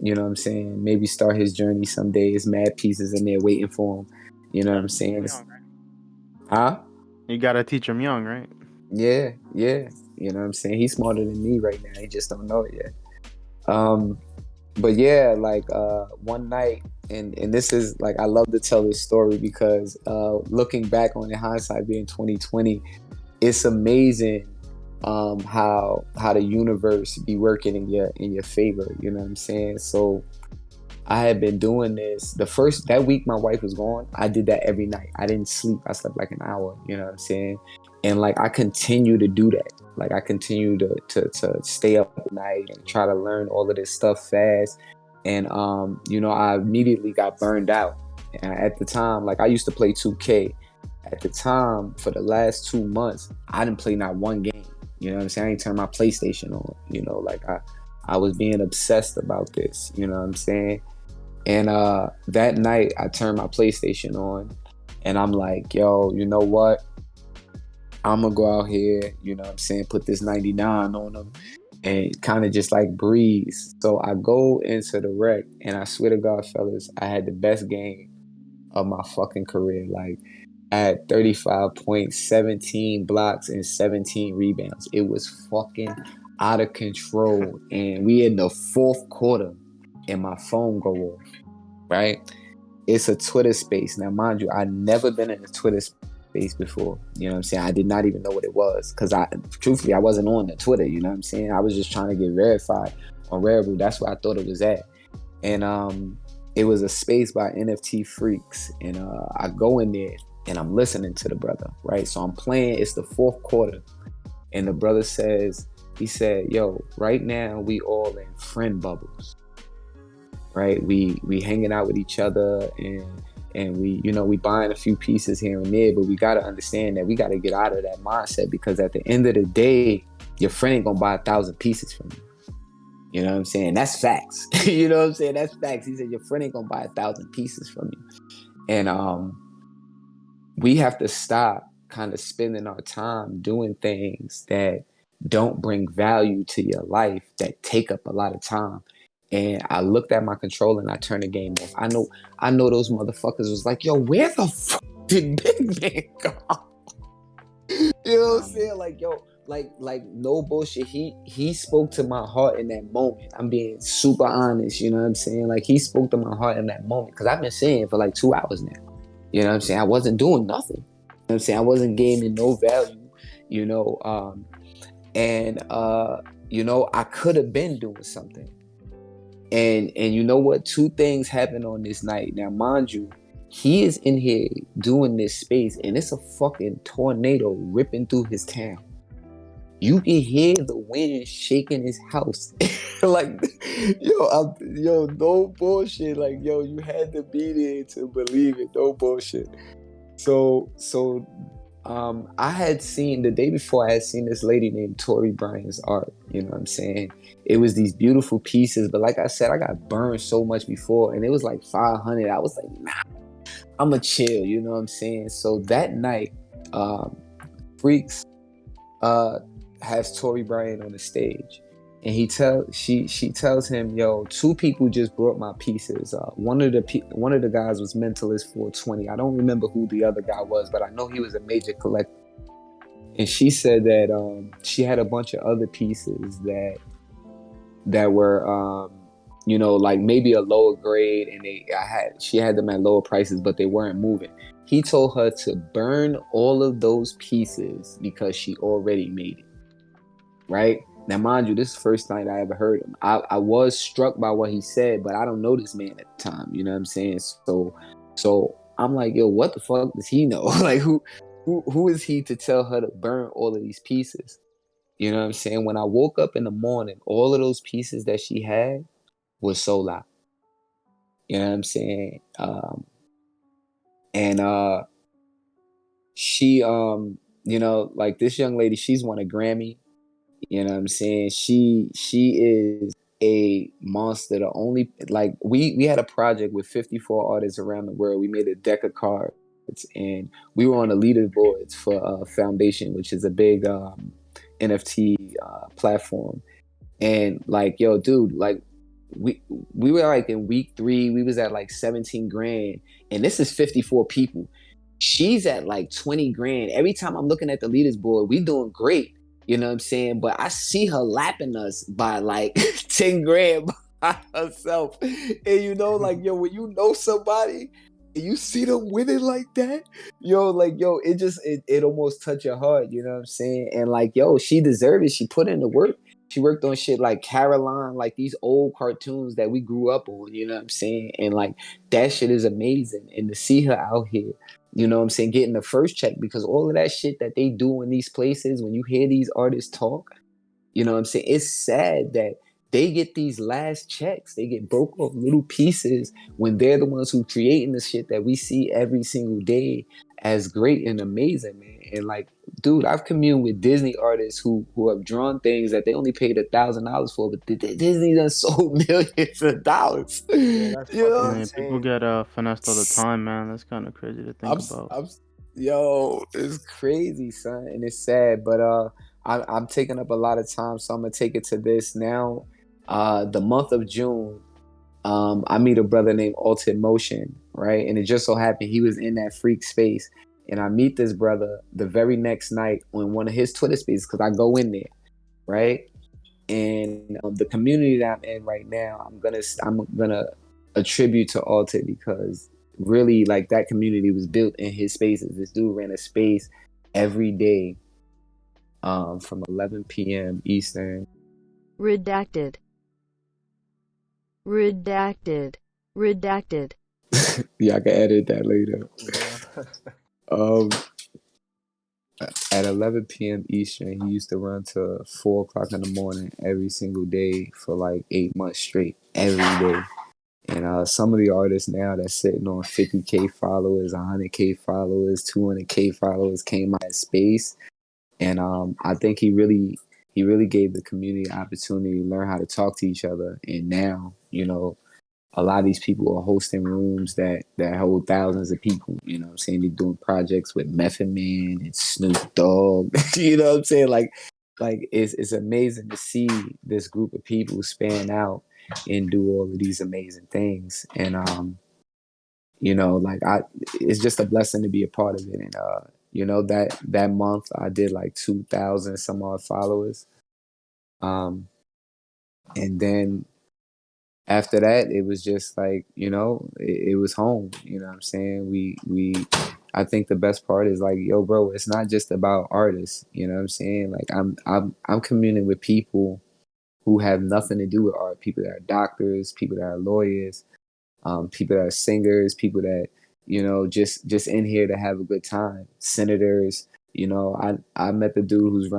you know what I'm saying, maybe start his journey someday. There's mad pieces in there waiting for him, you know what I'm saying? Huh? You gotta teach him young, right? Yeah, you know what I'm saying? He's smarter than me right now. He just don't know it yet. But yeah, like one night, and this is like, I love to tell this story because looking back on it, hindsight being 2020, it's amazing how the universe be working in your favor. You know what I'm saying? So I had been doing this that week my wife was gone. I did that every night. I didn't sleep. I slept like an hour. You know what I'm saying? And like I continue to do that. Like I continue to stay up at night and try to learn all of this stuff fast. And you know, I immediately got burned out. And at the time, like I used to play 2K at the time, for the last 2 months, I didn't play not one game. You know what I'm saying? I didn't turn my PlayStation on. You know, like I was being obsessed about this. You know what I'm saying? And that night, I turned my PlayStation on, and I'm like, yo, you know what? I'm gonna go out here, you know what I'm saying, put this 99 on them and kind of just like breeze. So I go into the rec, and I swear to God, fellas, I had the best game of my fucking career. Like, I had 35 points, 17 blocks, and 17 rebounds. It was fucking out of control. And we in the fourth quarter, and my phone go off, right? It's a Twitter space. Now, mind you, I'd never been in a Twitter space before. You know what I'm saying? I did not even know what it was, because truthfully, I wasn't on the Twitter. You know what I'm saying? I was just trying to get verified on Rarible. That's where I thought it was at. And it was a space by NFT Freaks. And I go in there, and I'm listening to the brother, right? So I'm playing. It's the fourth quarter. And the brother he said, yo, right now we all in friend bubbles. Right, we hanging out with each other, and we, you know, we buying a few pieces here and there, but we got to understand that we got to get out of that mindset, because at the end of the day, your friend ain't gonna buy 1,000 pieces from you. You know what I'm saying? That's facts. You know what I'm saying? That's facts. He said your friend ain't gonna buy 1,000 pieces from you, and we have to stop kind of spending our time doing things that don't bring value to your life, that take up a lot of time. And I looked at my controller, and I turned the game off. I know those motherfuckers was like, yo, where the fuck did Big Man go? You know what I'm saying? Like, yo, like no bullshit. He spoke to my heart in that moment. I'm being super honest, you know what I'm saying? Like, he spoke to my heart in that moment, because I've been saying for like 2 hours now. You know what I'm saying? I wasn't doing nothing. You know what I'm saying? I wasn't gaining no value, you know, and you know, I could have been doing something. And you know what? 2 things happened on this night. Now, mind you, he is in here doing this space, and it's a fucking tornado ripping through his town. You can hear the wind shaking his house. Like, yo, no bullshit. Like, yo, you had to be there to believe it. No bullshit. So I had seen, the day before, I had seen this lady named Tori Bryan's art. You know what I'm saying? It was these beautiful pieces, but like I said, I got burned so much before, and it was like 500. I was like, nah, I'ma chill. You know what I'm saying? So that night, Freaks has Tori Bryan on the stage, and she tells him, yo, 2 people just brought my pieces. One of the guys was Mentalist 420. I don't remember who the other guy was, but I know he was a major collector. And she said that she had a bunch of other pieces that were you know, like maybe a lower grade, and she had them at lower prices, but they weren't moving. He told her to burn all of those pieces because she already made it. Right? Now, mind you, this is the first night I ever heard him. I was struck by what he said, but I don't know this man at the time. You know what I'm saying? So I'm like, yo, what the fuck does he know? Like, who is he to tell her to burn all of these pieces? You know what I'm saying? When I woke up in the morning, all of those pieces that she had was sold out. You know what I'm saying? And she, you know, like, this young lady, she's won a Grammy. You know what I'm saying? She is a monster. The only, like, we had a project with 54 artists around the world. We made a deck of cards, and we were on the leaderboards for Foundation, which is a big NFT platform. And like, yo, dude, like, we were like in week 3, we was at like 17 grand, and this is 54 people. She's at like 20 grand. Every time I'm looking at the leaderboard, we doing great. You know what I'm saying? But I see her lapping us by like 10 grand by herself. And you know, like, yo, when you know somebody and you see them winning like that, yo, like, yo, it almost touch your heart. You know what I'm saying? And like, yo, she deserved it. She put in the work. She worked on shit like Caroline, like these old cartoons that we grew up on. You know what I'm saying? And like, that shit is amazing. And to see her out here, you know what I'm saying, getting the first check, because all of that shit that they do in these places, when you hear these artists talk, you know what I'm saying, it's sad that they get these last checks. They get broke off little pieces when they're the ones who creating the shit that we see every single day as great and amazing, man. And like, dude, I've communed with Disney artists who have drawn things that they only paid $1,000 for, but Disney done sold millions of dollars. Yeah, that's You fucking know, Man, people insane. get finessed all the time, man. That's kind of crazy to think I'm, about. I'm, yo, it's crazy, son, and it's sad. But I'm taking up a lot of time, so I'm gonna take it to this now. The month of June, I meet a brother named Altered Motion, right? And it just so happened he was in that freak space. And I meet this brother the very next night on one of his Twitter spaces because I go in there, right? And the community that I'm in right now, I'm gonna attribute to Altered because really, like, that community was built in his spaces. This dude ran a space every day, from 11 p.m. Eastern. Redacted. Redacted. Redacted. Yeah, I can edit that later. Yeah. Um, at 11 p.m. Eastern, he used to run to 4 o'clock in the morning every single day for like 8 months straight, every day. And some of the artists now that's sitting on 50K followers, 100K followers, 200K followers came out of space. And I think he really gave the community an opportunity to learn how to talk to each other. And now, a lot of these people are hosting rooms that hold thousands of people. You know what I'm saying? They're doing projects with Method Man and Snoop Dogg. You know what I'm saying? Like it's amazing to see this group of people span out and do all of these amazing things. And like it's just a blessing to be a part of it. And that month I did like 2,000 some odd followers. And then after that, it was just like, it was home. You know what I'm saying? I think the best part is like, yo, bro, it's not just about artists. You know what I'm saying? Like I'm communing with people who have nothing to do with art. People that are doctors, people that are lawyers, people that are singers, people that, just in here to have a good time. Senators, I met the dude who's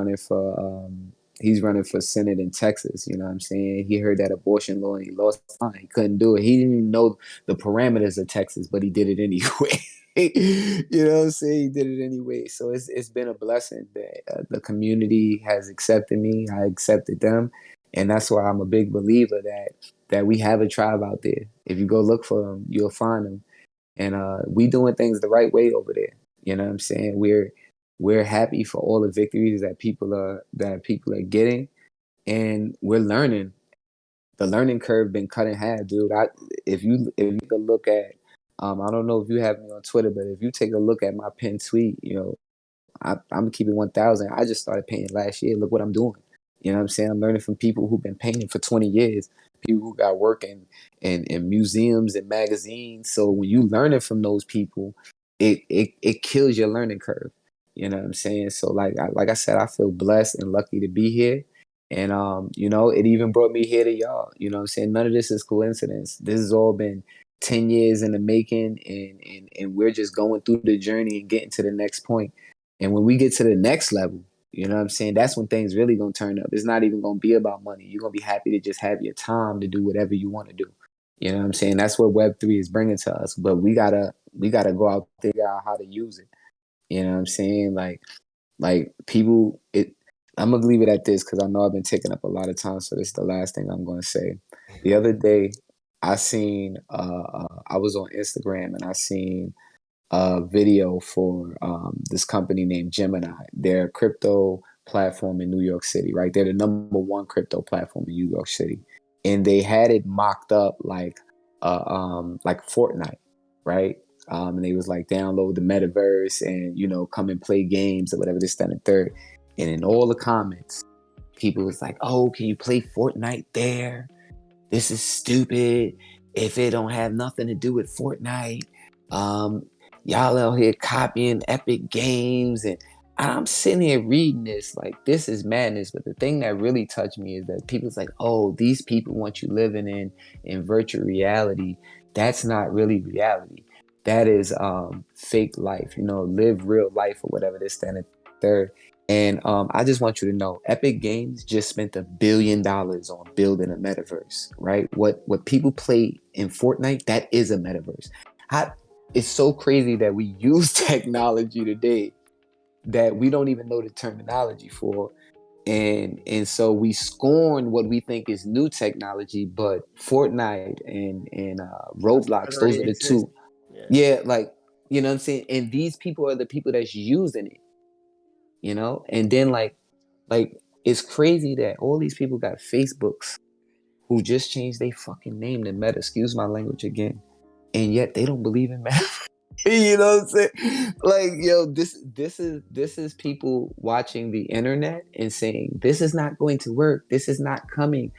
he's running for Senate in Texas. You know what I'm saying? He heard that abortion law and he lost time. He couldn't do it. He didn't even know the parameters of Texas, but he did it anyway. You know what I'm saying? He did it anyway. So it's been a blessing that the community has accepted me. I accepted them. And that's why I'm a big believer that we have a tribe out there. If you go look for them, you'll find them. And we doing things the right way over there. You know what I'm saying? We're happy for all the victories that people are getting, and we're learning. The learning curve been cut in half, dude. If you could look at, I don't know if you have me on Twitter, but if you take a look at my pinned tweet, I'm keeping 1,000. I just started paying last year. Look what I'm doing. You know what I'm saying? I'm learning from people who've been paying for 20 years, people who got work in museums and magazines. So when you learning from those people, it kills your learning curve. You know what I'm saying? So like I said, I feel blessed and lucky to be here. And it even brought me here to y'all. You know what I'm saying? None of this is coincidence. This has all been 10 years in the making, and we're just going through the journey and getting to the next point. And when we get to the next level, you know what I'm saying? That's when things really gonna turn up. It's not even gonna be about money. You're gonna be happy to just have your time to do whatever you want to do. You know what I'm saying? That's what Web3 is bringing to us. But we gotta go out there, figure out how to use it. You know what I'm saying? Like people, I'm gonna leave it at this because I know I've been taking up a lot of time. So this is the last thing I'm gonna say. The other day, I seen, I was on Instagram and I seen a video for this company named Gemini. They're a crypto platform in New York City, right? They're the number one crypto platform in New York City, and they had it mocked up like Fortnite, right? And they was like, download the metaverse and come and play games or whatever, this, that, and third. And in all the comments, people was like, "Oh, can you play Fortnite there? This is stupid. If it don't have nothing to do with Fortnite, um, y'all out here copying Epic Games." And I'm sitting here reading this like, this is madness. But the thing that really touched me is that people's like, "Oh, these people want you living in virtual reality. That's not really reality. That is fake life. Live real life or whatever, this, that, and third." And I just want you to know, Epic Games just spent $1 billion on building a metaverse, right? What people play in Fortnite, that is a metaverse. it's so crazy that we use technology today that we don't even know the terminology for. And so we scorn what we think is new technology, but Fortnite and That stuff Roblox, those already are the exists. two. Yeah. Yeah, like, you know what I'm saying? And these people are the people that's using it, you know? And then like it's crazy that all these people got Facebooks who just changed their fucking name to Meta, excuse my language again. And yet they don't believe in Meta. You know what I'm saying? Like, yo, this is people watching the internet and saying, this is not going to work. This is not coming.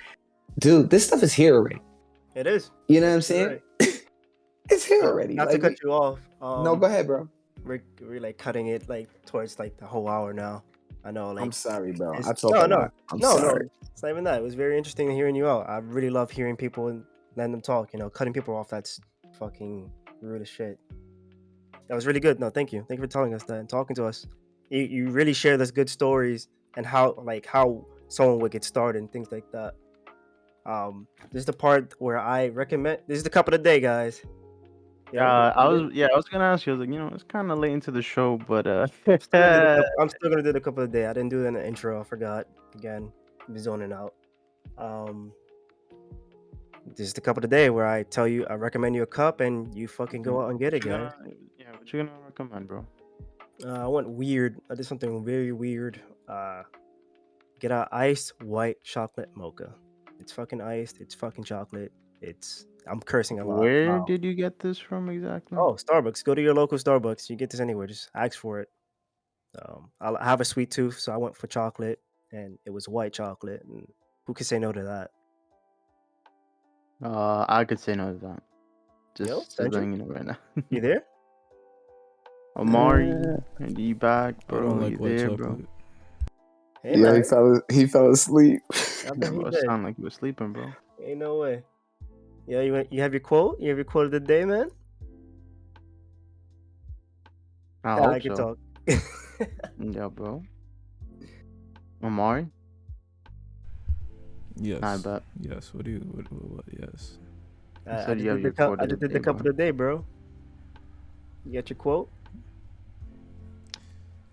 Dude, this stuff is here already. It is. You know what I'm You're saying? right. It's here already. Not to Like, cut you off. no, go ahead, bro. We're like cutting it like towards like the whole hour now. I know, like I'm sorry, bro. I it's talk no, a no, lot. I'm no, sorry. no. It's not even that. It was very interesting hearing you out. I really love hearing people and letting them talk. You know, cutting people off, that's fucking rude as shit. That was really good. No, thank you. Thank you for telling us that and talking to us. You really share us good stories and how someone would get started and things like that. This is the part where I recommend. This is the cup of the day, guys. Yo, I was gonna ask you. I was like, it's kind of late into the show, but I'm still gonna do the cup of the day. I didn't do it in the intro. I forgot again. I'm zoning out. Um, this is the cup of the day where I tell you I recommend you a cup and you fucking go out and get it, guys. What you gonna recommend, bro? I went weird. I did something very weird. Get a iced white chocolate mocha. It's fucking iced. It's fucking chocolate. I'm cursing a lot. Where Wow. did you get this from exactly? Oh, Starbucks. Go to your local Starbucks. You get this anywhere. Just ask for it. I have a sweet tooth, so I went for chocolate, and it was white chocolate. And who could say no to that? I could say no to that. Yo, Just Cedric, letting you know right now. you there? Omari, and you back, I don't bro? like You white there, chocolate. bro? Hey Yeah, man, he fell asleep. I bet he Bro, did. sound like you were sleeping, bro. Ain't no way. Yeah, you have your quote? You have your quote of the day, man? I Yeah, I hope can so. talk. Yeah, bro. Omari, Yes. I bet. Yes. What do you? What yes. You I said just you have did your the cup. quote I of the just did the day, cup of bro. the day, bro. You got your quote?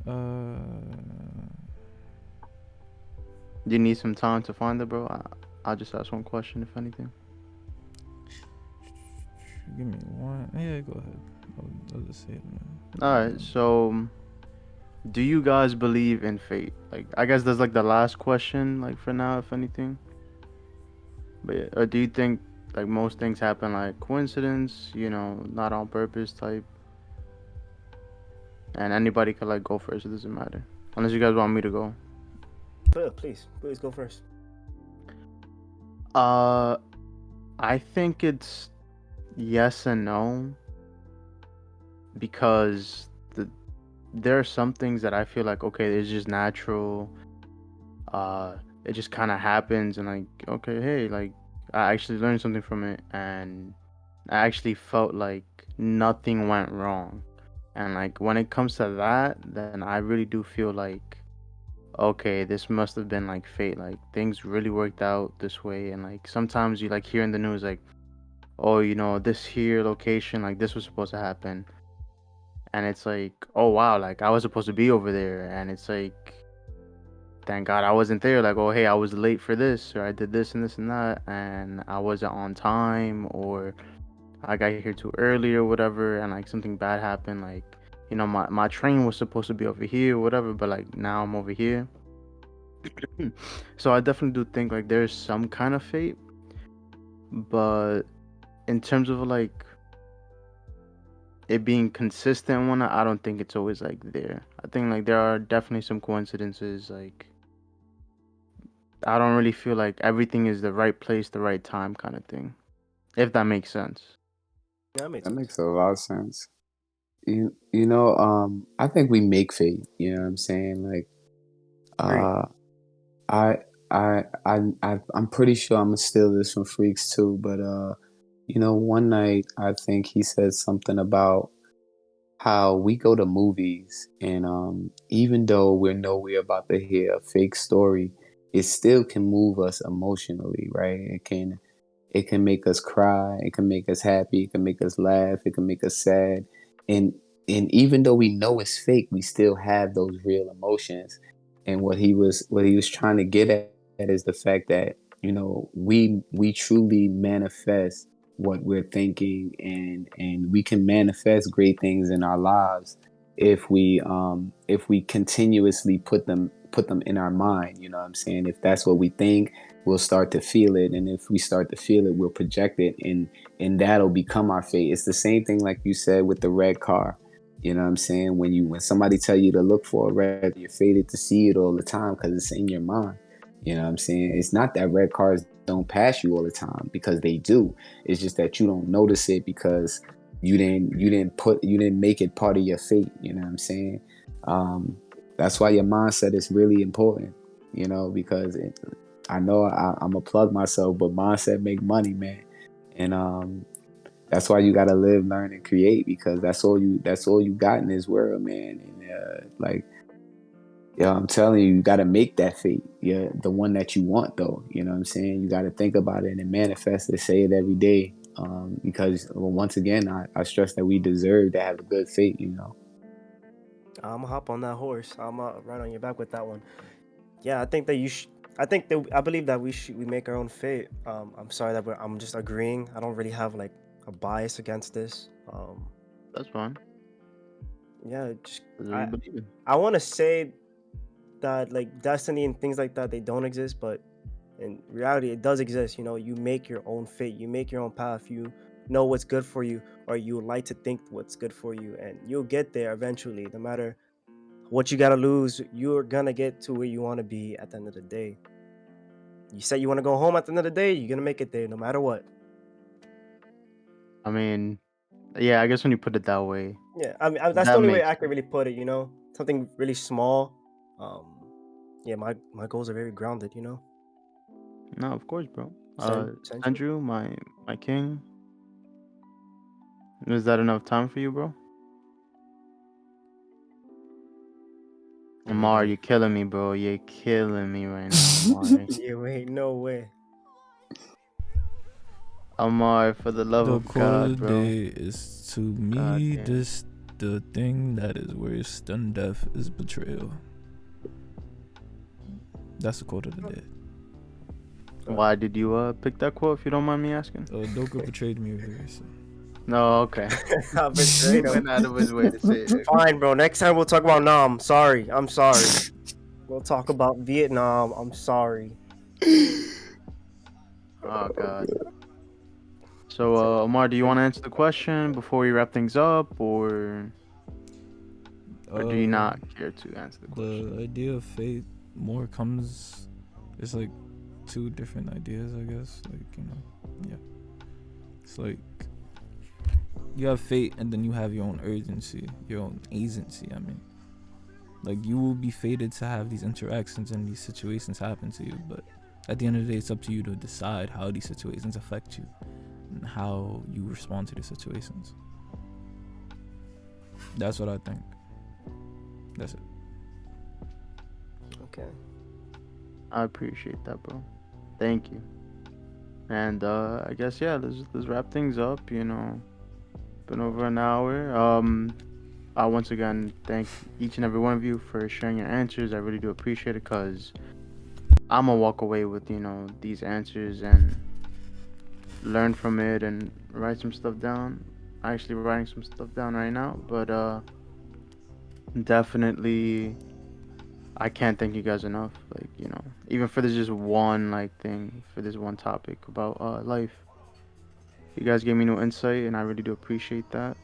Uh, Do you need some time to find it, bro? I'll just ask one question, if anything. give me one. Yeah, go ahead. I'll just say it, man. Alright, so do you guys believe in fate? Like, I guess that's like the last question, like for now, if anything. But or do you think like most things happen like coincidence, not on purpose type, and anybody could like go first, it doesn't matter. Unless you guys want me to go. Please go first. Uh I think it's yes and no because there are some things that I feel like okay, it's just natural. It just kind of happens and like okay, hey, like I actually learned something from it and I actually felt like nothing went wrong. And like when it comes to that, then I really do feel like okay, this must have been like fate. Like things really worked out this way and like sometimes you like hear in the news like oh, this here location like this was supposed to happen. And it's like, oh wow, like I was supposed to be over there and it's like thank God I wasn't there. Like, oh hey, I was late for this or I did this and this and that and I wasn't on time or I got here too early or whatever and like something bad happened like my train was supposed to be over here or whatever but like now I'm over here. So I definitely do think like there's some kind of fate, but in terms of like it being consistent and whatnot, I don't think it's always like there. I think like there are definitely some coincidences. Like I don't really feel like everything is the right place, the right time kind of thing. If that makes sense. Yeah, that makes That sense. makes a lot of sense. I think we make fate. You know what I'm saying? Like, Agree. I, I'm pretty sure I'm gonna steal this from Freaks too. But one night I think he said something about how we go to movies, and even though we know we're about to hear a fake story, it still can move us emotionally, right? It can make us cry. It can make us happy. It can make us laugh. It can make us sad. And and even though we know it's fake, we still have those real emotions. And what he was trying to get at is the fact that, we truly manifest what we're thinking, and we can manifest great things in our lives if we continuously put them in our mind. You know what I'm saying? If that's what we think, we'll start to feel it, and if we start to feel it, we'll project it, and that'll become our fate. It's the same thing like you said with the red car. You know what I'm saying? When somebody tell you to look for a red, you're fated to see it all the time because it's in your mind. You know what I'm saying? It's not that red cars don't pass you all the time, because they do. It's just that you don't notice it because you didn't make it part of your fate. You know what I'm saying? That's why your mindset is really important. Because I know I'm gonna plug myself, but mindset make money, man. And that's why you gotta live, learn, and create, because that's all you got in this world, man. And I'm telling you, you gotta make that fate. Yeah, the one that you want, though. You know what I'm saying? You gotta think about it and manifest it, say it every day. Because, well, once again, I stress that we deserve to have a good fate. I'm gonna hop on that horse. I'm right on your back with that one. Yeah, I think that you should. I believe that we make our own fate. I'm sorry that I'm just agreeing. I don't really have like a bias against this. That's fine. Yeah, just That's what you believe in. I want to say that like destiny and things like that, they don't exist, but in reality it does exist. You make your own fate, you make your own path, you know what's good for you, or you like to think what's good for you, and you'll get there eventually. No matter what you gotta lose, you're gonna get to where you want to be at the end of the day. You said you want to go home at the end of the day, you're gonna make it there no matter what. I mean, yeah, I guess when you put it that way, Yeah, I mean, that's the that only way makes I can really put it. Something really small. um yeah, my goals are very grounded. no, of course, bro. Central. Andrew, my king, is that enough time for you, bro? Amar, you're killing me, bro. You're killing me right now, Amari. Yeah, wait, no way. Amar, for the love The of quote of God, the bro. day is, to God me, damn. the thing that is worse than death is betrayal. That's the quote of the day. Why did you pick that quote, if you don't mind me asking? Doka betrayed me earlier. So. No, okay. I betrayed him. Went out of his way to say it. Fine, bro. Next time we'll talk about Nam. Sorry. I'm sorry. We'll talk about Vietnam. I'm sorry. Oh God. So, Omar, do you want to answer the question before we wrap things up, or do you not care to answer the question? The idea of fate more comes. It's like two different ideas, I guess. Yeah. It's like you have fate, and then you have your own urgency, your own agency. I mean, like, you will be fated to have these interactions and these situations happen to you, but at the end of the day, it's up to you to decide how these situations affect you and how you respond to the situations. That's what I think. That's it. Okay. I appreciate that, bro. Thank you. And I guess, yeah, let's wrap things up. Been over an hour. I once again thank each and every one of you for sharing your answers. I really do appreciate it, because I'm gonna walk away with these answers and learn from it and write some stuff down. I'm actually writing some stuff down right now, but definitely I can't thank you guys enough. Like, even for this just one thing, for this one topic about life. You guys gave me new insight, and I really do appreciate that.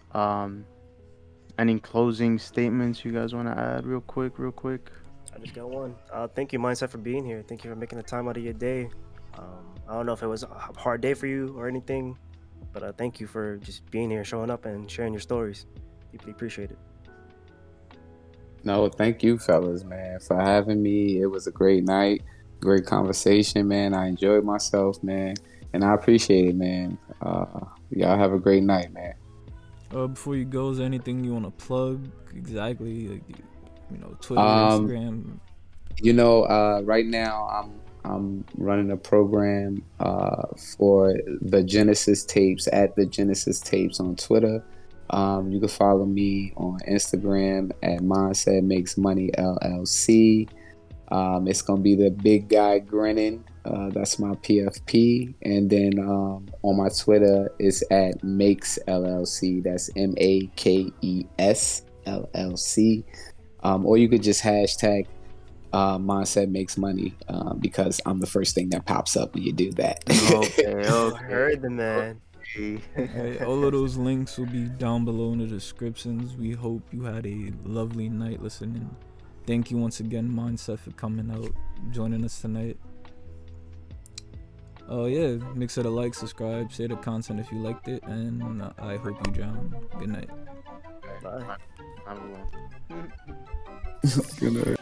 Any closing statements you guys want to add real quick? I just got one. Thank you, Mindset, for being here. Thank you for making the time out of your day. I don't know if it was a hard day for you or anything, but thank you for just being here, showing up, and sharing your stories. Deeply appreciate it. No, thank you, fellas, man, for having me. It was a great night, great conversation, man. I enjoyed myself, man, and I appreciate it, man. Y'all have a great night, man. Before you go, is there anything you want to plug exactly? Like, Twitter, Instagram? Right now I'm running a program for the Genesis Tapes at the Genesis Tapes on Twitter. You can follow me on Instagram at Mindset Makes Money LLC. It's gonna be the big guy grinning. That's my PFP, and then on my Twitter it's at Makes LLC. That's MAKES LLC. Or you could just hashtag Mindset Makes Money because I'm the first thing that pops up when you do that. Okay, I okay. heard the man. Alright, all of those links will be down below in the descriptions. We hope you had a lovely night listening. Thank you once again, Mindset, for coming out, joining us tonight. Yeah, make sure to like, subscribe, share the content if you liked it, and I hope you drown. Good night. Bye. Have a good one. Good night.